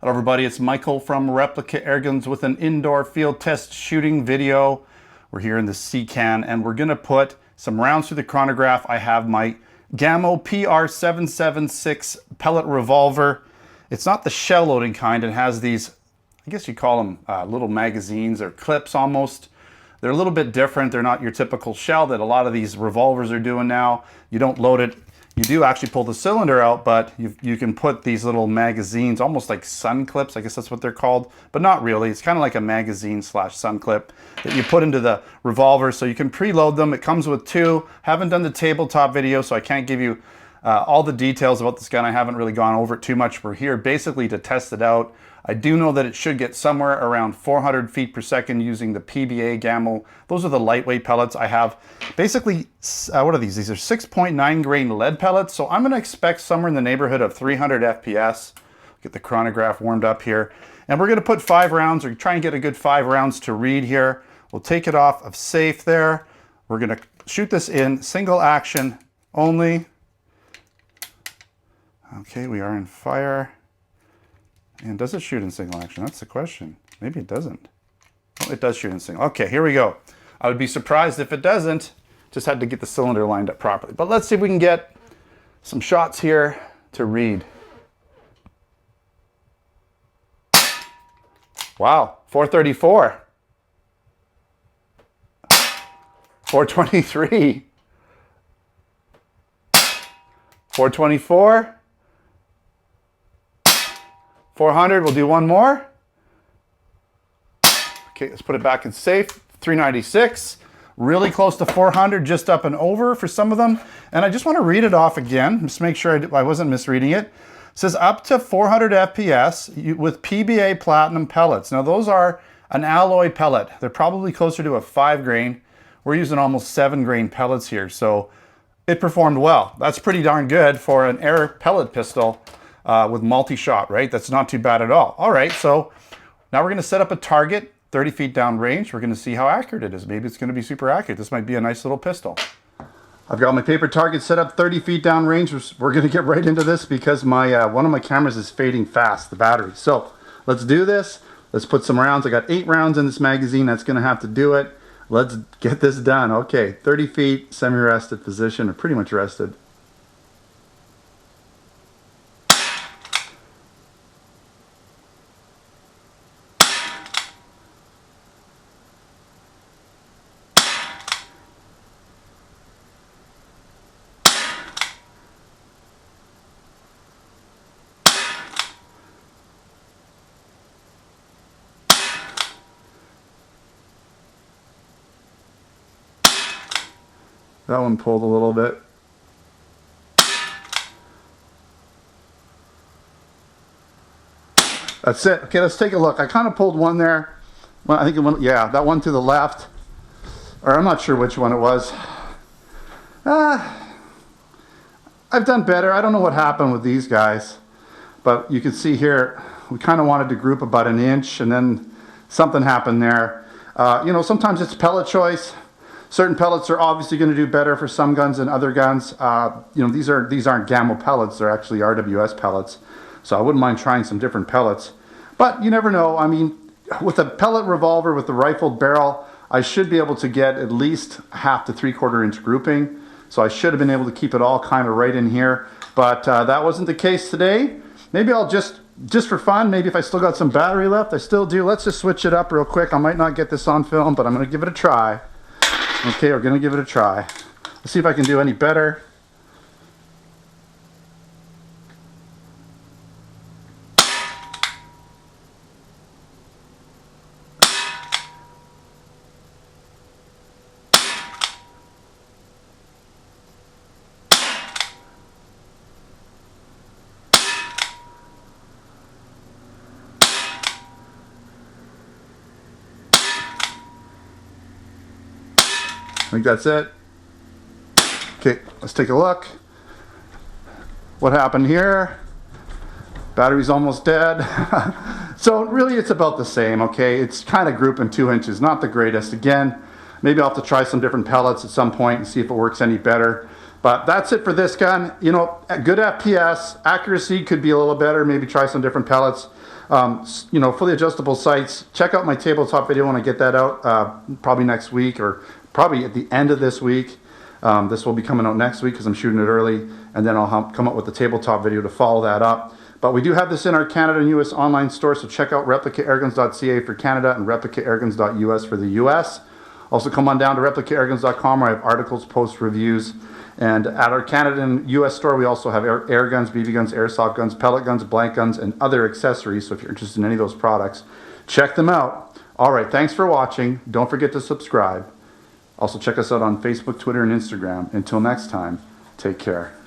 Hello everybody, it's Michael from Replica Airguns with an indoor field test shooting video. We're here in the C-Can and we're gonna put some rounds through the chronograph. I have my Gamo PR-776 Pellet Revolver. It's not the shell loading kind. It has these, I guess you call them little magazines or clips almost. They're a little bit different. They're not your typical shell that a lot of these revolvers are doing now. You don't load it. You do actually pull the cylinder out, but you can put these little magazines, almost like sun clips, I guess that's what they're called, but not really. It's kind of like a magazine slash sun clip that you put into the revolver so you can preload them. It comes with two. Haven't done the tabletop video, so I can't give you all the details about this gun. I haven't really gone over it too much. We're here basically to test it out. I do know that it should get somewhere around 400 feet per second using the PBA Gamo. Those are the lightweight pellets. I have basically, what are these? These are 6.9 grain lead pellets. So I'm gonna expect somewhere in the neighborhood of 300 FPS. Get the chronograph warmed up here. And we're gonna put 5 rounds, or try and get a good 5 rounds to read here. We'll take it off of safe there. We're gonna shoot this in single action only. Okay, we are in fire. And does it shoot in single action? That's the question. Maybe it doesn't. Oh, it does shoot in single. Okay, here we go. I would be surprised if it doesn't. Just had to get the cylinder lined up properly. But let's see if we can get some shots here to read. Wow, 434. 423. 424. 400, we'll do one more. Okay, let's put it back in safe. 396, really close to 400, just up and over for some of them. And I just want to read it off again, just make sure I wasn't misreading it. It says up to 400 FPS with PBA Platinum pellets. Now those are an alloy pellet. They're probably closer to a 5 grain. We're using almost 7 grain pellets here, so it performed well. That's pretty darn good for an air pellet pistol. With multi-shot, right? That's not too bad at all. All right, so now we're gonna set up a target 30 feet down range. We're gonna see how accurate it is. Maybe it's gonna be super accurate. This might be a nice little pistol. I've got my paper target set up 30 feet down range. We're gonna get right into this because my one of my cameras is fading fast, the battery. So let's do this. Let's put some rounds. I got 8 rounds in this magazine. That's gonna have to do it. Let's get this done. Okay, 30 feet, semi-rested position, or pretty much rested. That one pulled a little bit. That's it. Okay, let's take a look. I kind of pulled one there. Well, I think it went, yeah, that one to the left. Or I'm not sure which one it was. I've done better. I don't know what happened with these guys. But you can see here, we kind of wanted to group about an inch and then something happened there. You know, sometimes it's pellet choice. Certain pellets are obviously going to do better for some guns than other guns. You know, these aren't Gamo pellets; they're actually RWS pellets. So I wouldn't mind trying some different pellets. But you never know. I mean, with a pellet revolver with the rifled barrel, I should be able to get at least 1/2 to 3/4 inch grouping. So I should have been able to keep it all kind of right in here. But that wasn't the case today. Maybe I'll just for fun, maybe if I still got some battery left, I still do. Let's just switch it up real quick. I might not get this on film, but I'm going to give it a try. Okay, we're gonna give it a try. Let's see if I can do any better. I think that's it. Okay, let's take a look. What happened here? Battery's almost dead. So really it's about the same, okay? It's kind of grouping 2 inches, not the greatest. Again, maybe I'll have to try some different pellets at some point and see if it works any better. But that's it for this gun. You know, good FPS, accuracy could be a little better, maybe try some different pellets. You know, fully adjustable sights. Check out my tabletop video when I get that out, probably next week or probably at the end of this week. This will be coming out next week because I'm shooting it early, and then I'll come up with the tabletop video to follow that up. But we do have this in our Canada and US online store, so check out replicateairguns.ca for Canada and replicateairguns.us for the US. Also come on down to replicateairguns.com where I have articles, posts, reviews. And at our Canada and US store, we also have air guns, BB guns, airsoft guns, pellet guns, blank guns, and other accessories. So if you're interested in any of those products, check them out. All right, thanks for watching. Don't forget to subscribe. Also check us out on Facebook, Twitter, and Instagram. Until next time, take care.